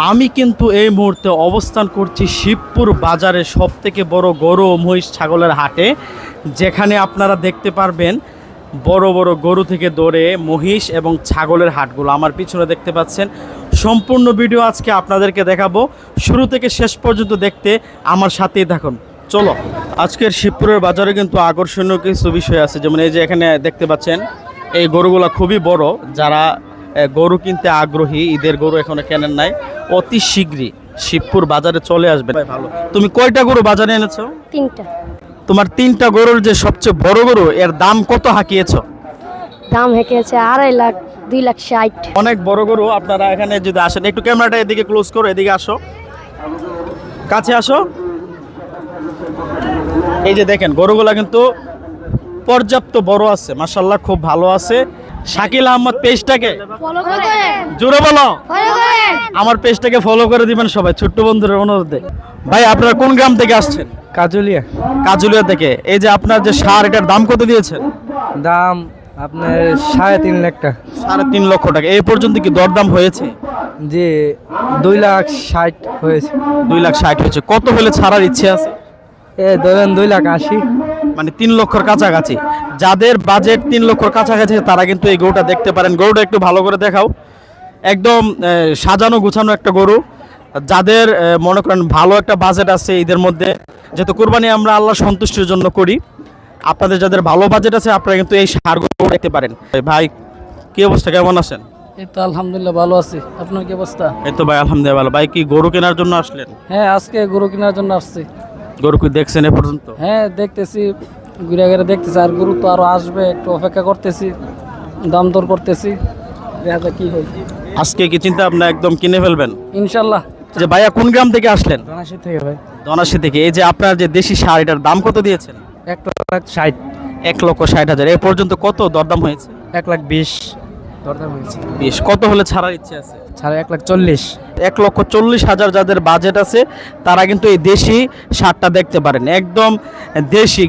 আমি কিন্তু এই মুহূর্তে অবস্থান করছি শিবপুর বাজারে সবথেকে বড় গরু ও মহিষ ছাগলের হাটে, যেখানে আপনারা দেখতে পারবেন বড় বড় গরু থেকে ধরে মহিষ এবং ছাগলের হাটগুলো আমার পিছনে দেখতে পাচ্ছেন। সম্পূর্ণ ভিডিও আজকে আপনাদেরকে দেখাবো, শুরু থেকে শেষ পর্যন্ত দেখতে আমার সাথেই থাকুন। চলো, আজকের শিবপুরের বাজারে কিন্তু আকর্ষণীয় কিছু বিষয় আছে, যেমন এই যে এখানে দেখতে পাচ্ছেন এই গরুগুলো খুবই বড়। যারা গরু কিনতে আগ্রহী, ঈদের গরু এখনো কেনেন নাই, অতি শীঘ্রই শিবপুর বাজারে চলে আসবে। ভালো, তুমি কয়টা গরু বাজারে এনেছো? তিনটা। তোমার তিনটা গরুর যে সবচেয়ে বড় গরু, এর দাম কত হাঁকিয়েছো? দাম হেঁকেছে 2.5 লাখ, 2,60,000। অনেক বড় গরু। আপনারা এখানে যদি আসেন, একটু ক্যামেরাটা এদিকে ক্লোজ করো, এদিকে আসো, কাছে আসো। এই যে দেখেন গরুগুলা কিন্তু পর্যাপ্ত বড় আছে, মাশাআল্লাহ খুব ভালো আছে। শাকিল আহমদ পেজটাকে ফলো করেন, জোরে বলো, ফলো করেন। আমার পেজটাকে ফলো করে দিবেন সবাই, ছোট্ট বন্ধুদের অনুরোধে। ভাই, আপনারা কোন গ্রাম থেকে আসছেন? কাজুলিয়া। কাজুলিয়া থেকে। এই যে আপনার যে সার, এটার দাম কত দিয়েছেন? দাম আপনার 3.5 লাখ টাকা। 3.5 লক্ষ টাকা। এই পর্যন্ত কি দরদাম হয়েছে? যে 2,60,000 হয়েছে। 2,60,000 হয়েছে। কত হলে ছাড়ার ইচ্ছে আছে? ধরেন 2,80,000। মানে 3 লক্ষর কাছাকাছি। যাদের বাজেট 3 লক্ষর কাছাকাছি তারা কিন্তু এই গরুটা দেখতে পারেন। গরুটা একটু ভালো করে দেখাও, একদম সাজানো গুছানো একটা গরু। যাদের মনে করেন ভালো একটা বাজেট আছে ঈদের মধ্যে, যেহেতু কুরবানি আমরা আল্লাহ সন্তুষ্টির জন্য করি, আপনাদের যাদের ভালো বাজেট আছে আপনারা কিন্তু এই সারগুলো দেখতে পারেন। ভাই, কি অবস্থা, কেমন আছেন? এই তো আলহামদুলিল্লাহ ভালো আছি। আপনার কি অবস্থা? এই তো ভাই আলহামদুলিল্লাহ ভালো। ভাই, কি গরু কেনার জন্য আসলেন? হ্যাঁ, আজকে গরু কেনার জন্য আসছি। গরু কি দেখছেন এ পর্যন্ত? হ্যাঁ, দেখতেছি, ঘুরে ঘুরে দেখতেছি। আর গরু তো আরো আসবে, একটু অপেক্ষা করতেছি, দাম দর করতেছি, দেখা যাক কি হয়। আজকে কি চিন্তা আপনার একদম কিনে ফেলবেন ইনশাল্লাহ। যে ভাইয়া কোন গ্রাম থেকে আসলেন? ধনাশি থেকে ভাই। ধনাশী থেকে। এই যে আপনার যে দেশি সার, এটার দাম কত দিয়েছেন? 1,60,000। 1,60,000। এ পর্যন্ত কত দরদাম হয়েছে? 1,20,000 দরদাম হয়েছে। 20। কত হলে ছাড়ার ইচ্ছে আছে? 1,40,000। 1,40,000 যাদের বাজেট আছে তারা কিন্তু এই দেশি সারটা দেখতে পারেন, একদম দেশি।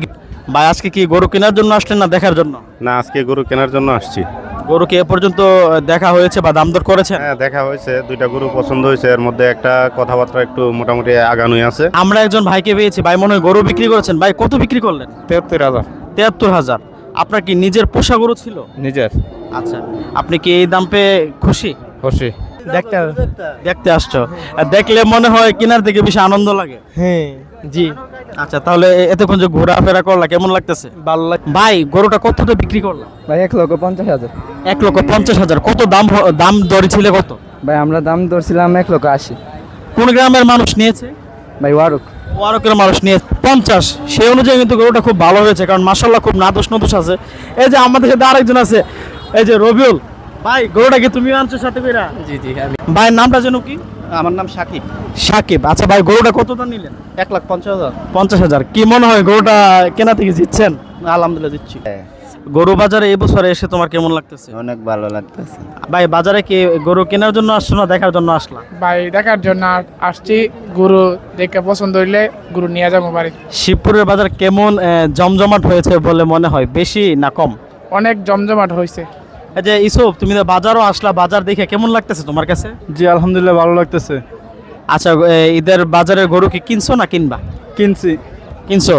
ভাই, আজকে কি গরু কেনার জন্য আসলেন না দেখার জন্য? না, আজকে গরু কেনার জন্য আসছি। গরু কি এ পর্যন্ত দেখা হয়েছে বা দাম দর করেছেন? হ্যাঁ, দেখা হয়েছে, দুইটা গরু পছন্দ হয়েছে। এর মধ্যে একটা কথাবার্তা একটু মোটামুটি আগানোই আছে। আমরা একজন ভাইকে পেয়েছি, ভাই মনে হয় গরু বিক্রি করেছেন। ভাই, কত বিক্রি করলেন? 73,000। 73,000। আপনার কি নিজের পোষা গরু ছিল? নিজের। আচ্ছা, আপনি কি এই দাম পেয়ে খুশি? খুশি। দেখতে আসছো, দেখলে মনে হয় কেনার থেকে বেশি আনন্দ লাগে। হ্যাঁ জি। আচ্ছা, তাহলে এতক্ষণ যে ঘোরাফেরা করলা কেমন লাগতেছে? ভালো লাগে ভাই, গরুটা কতটা বিক্রি করলাম? ভাই। 1,50,000। 1,50,000। কত দাম দরে ছিল কত? ভাই আমরা দাম ধরছিলাম 1,80,000। কোন গ্রামের মানুষ নিয়েছে? ভাই ওয়ারুক। ওয়ারকের মানুষ নিয়ে 50। সেই অনুযায়ী কিন্তু গরুটা খুব ভালো হয়েছে, কারণ মাশাআল্লাহ খুব নাদোষ নদোষ আছে। এই যে আমাদের সাথে আরেকজন আছে, এই যে রবিউল ভাই। গরুটা কি তুমি আনছো সাথে কইরা? জি জি। ভাইয়ের নামটা যেন কি? আমার নাম সাকিব। সাকিব। আচ্ছা ভাই, গরুটা কত দাম নিলেন? 1,50,000। 50,000। কি মনে হয় গরুটা কেনা থেকে জিতছেন? আলহামদুলিল্লাহ দিচ্ছি। গরু বাজারে এই বছরে এসে তোমার কেমন লাগতেছে? অনেক ভালো লাগতেছে। ভাই, বাজারে কি গরু কেনার জন্য আসছো না দেখার জন্য আসলা? ভাই দেখার জন্য আসছি, গুরু দেখে পছন্দ হইলে গুরু নিয়ে যাবো বাড়ি। শিবপুরের বাজার কেমন জমজমাট হয়েছে বলে মনে হয়, বেশি না কম? অনেক জমজমাট হয়েছে। এই যে ইসুফ, তুমি তো বাজারও আসলা, বাজার দেখে কেমন লাগতেছে তোমার কাছে? জি আলহামদুলিল্লাহ ভালো লাগতেছে। আচ্ছা, ঈদের বাজারের গরু কি কিনছো না কিনবা? কিনছি। কিনছো?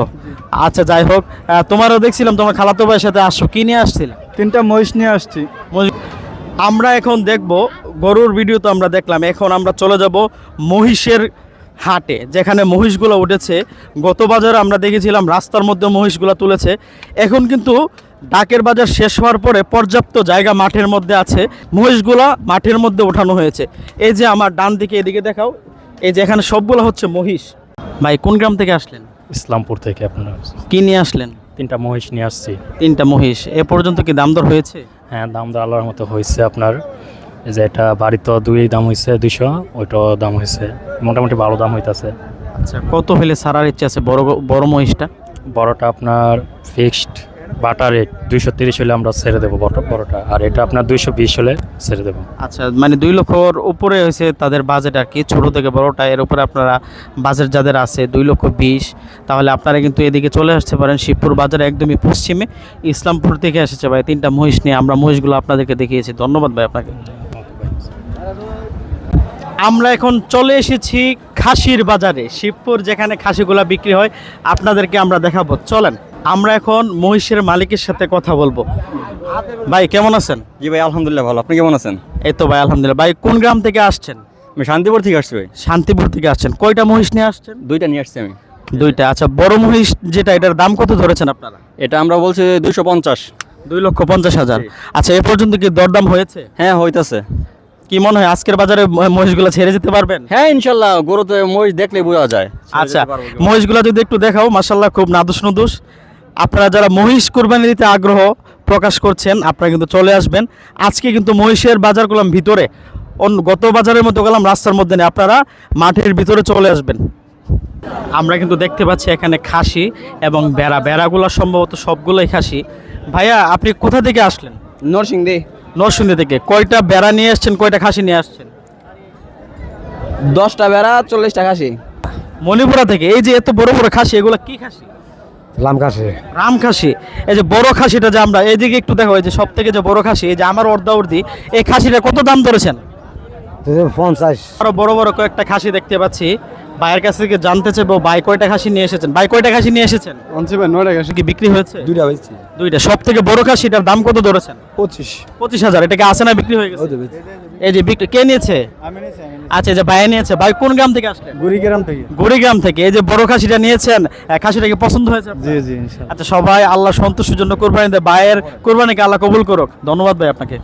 আচ্ছা, যাই হোক, তোমারও দেখছিলাম তোমার খালাতো ভাইয়ের সাথে আসছো, কি নিয়ে আসছিল? 3টা মহিষ নিয়ে আসছি। আমরা এখন দেখব গরুর ভিডিও তো আমরা দেখলাম, এখন আমরা চলে যাব মহিষের হাটে, যেখানে মহিষগুলো উঠেছে। গত বাজারে আমরা দেখেছিলাম রাস্তার মধ্যে মহিষগুলো তুলেছে। এখন কিন্তু ডাকের বাজার শেষ হওয়ার পরে পর্যাপ্ত জায়গা মাঠের মধ্যে আছে, মহিষগুলা মাঠের মধ্যে ওঠানো হয়েছে। এই যে আমার ডান দিকে, এদিকে দেখাও, এই যে এখানে সবগুলো হচ্ছে মহিষ। ভাই, কোন গ্রাম থেকে আসলেন? ইসলামপুর থেকে। আপনার কি নিয়ে আসলেন? 3টা মহিষ নিয়ে আসছি। 3টা মহিষ। এ পর্যন্ত কি দাম দর হয়েছে? হ্যাঁ, দাম দর আল্লাহর মতো হয়েছে। আপনার এই যে এটা বাড়িতে দাম হয়েছে 200, ওইটাও দাম হয়েছে, মোটামুটি ভালো দাম হইতাছে। আচ্ছা, কত হলে ছাড়ার ইচ্ছে আছে বড় মহিষটা? বড়টা আপনার ফিক্সড বাটা রেট 230 হলে আমরা ছেড়ে দেবো বড়টা, আর এটা আপনার 220 হলে ছেড়ে দেবো। আচ্ছা, মানে 2 লক্ষর উপরে হয়েছে তাদের বাজেট আর কি, ছোট থেকে বড়টা। এর উপরে আপনারা বাজেট যাদের আছে 2,20,000, তাহলে আপনারা কিন্তু এদিকে চলে আসতে পারেন। শিবপুর বাজারে একদমই পশ্চিমে, ইসলামপুর থেকে এসেছে ভাই 3টা মহিষ নিয়ে। আমরা মহিষগুলো আপনাদেরকে দেখিয়েছি। ধন্যবাদ ভাই আপনাকে। আমরা এখন চলে এসেছি খাসির বাজারে, শিবপুর যেখানে খাসিগুলা বিক্রি হয় আপনাদেরকে আমরা দেখাবো। চলেন আমরা এখন মহিষের মালিকের সাথে কথা বলবো। ভাই কেমন আছেন? জি ভাই, আলহামদুলিল্লাহ ভালো। আপনি কেমন আছেন? এই তো ভাই আলহামদুলিল্লাহ। ভাই কোন গ্রাম থেকে আসছেন? আমি শান্তিপুর থেকে আসছি ভাই। শান্তিপুর থেকে আসছেন। কয়টা মহিষ নিয়ে আসছেন? 2টা নিয়ে আসছি আমি। 2টা। আচ্ছা, বড় মহিষ যেটা, এটার দাম কত ধরেছেন আপনারা? এটা আমরা বলছি 250। 2,50,000। আচ্ছা, এ পর্যন্ত কি দরদাম হয়েছে? হ্যাঁ হইতাছে। কি মনে হয় আজকের বাজারে মহিষগুলো ছেড়ে যেতে পারবেন? হ্যাঁ ইনশাল্লাহ, গরুতে মহিষ দেখলে বোঝা যায়। আচ্ছা, মহিষগুলো যদি একটু দেখাও, মাশাল্লাহ খুব নাদুস নুদুস। আপনারা যারা মহিষ কোরবানি দিতে আগ্রহ প্রকাশ করছেন আপনারা কিন্তু চলে আসবেন। আজকে কিন্তু মহিষের বাজার করলাম ভিতরে, গত বাজারের মতো গেলাম রাস্তার মধ্যে নেই, আপনারা মাঠের ভিতরে চলে আসবেন। আমরা কিন্তু দেখতে পাচ্ছি এখানে খাসি এবং বেড়াগুলো সম্ভবত সবগুলোই খাসি। ভাইয়া আপনি কোথা থেকে আসলেন? নরসিংদী। নরসিংদী থেকে। কয়টা বেড়া নিয়ে আসছেন, কয়টা খাসি নিয়ে আসছেন? 10টা বেড়া, 40টা খাসি। মণিপুরা থেকে। এই যে এত বড় বড় খাসি, এগুলো কি খাসি? রাম খাসি। এই যে বড় খাসিটা যে আমরা এইদিকে একটু দেখো, এই যে সব থেকে যে বড় খাসি, এই যে আমার অর্ধাবর্ধি, এই খাসিটা কত দাম ধরেছেন? 50। আরো বড় বড় কয়েকটা খাসি দেখতে পাচ্ছি। ভাইয়ের কাছ থেকে জানতে চাইবো, ভাই কয়টা খাসি নিয়ে এসেছেন? ভাই কয়টা খাসি নিয়ে এসেছেন? 9টা খাসি। কি বিক্রি হয়েছে? 2টা বেচছি। 2টা। সব থেকে বড় খাসিটার দাম কত ধরেছেন? 25,000। এটাকে আছে না বিক্রি হয়ে গেছে? এই যে বিক্রি কে নিয়েছে? আচ্ছা, এই যে ভাই নিয়েছে। ভাই কোন গ্রাম থেকে আসলেন? গুড়িগ্রাম থেকে। এই যে বড় খাসিটা নিয়েছেন, খাসিটা কি পছন্দ হয়েছে? জি আচ্ছা, সবাই আল্লাহ সন্তুষ্টির জন্য কোরবানি দেয়। ভাইয়ের কোরবানিকে আল্লাহ কবুল করুক। ধন্যবাদ ভাই আপনাকে।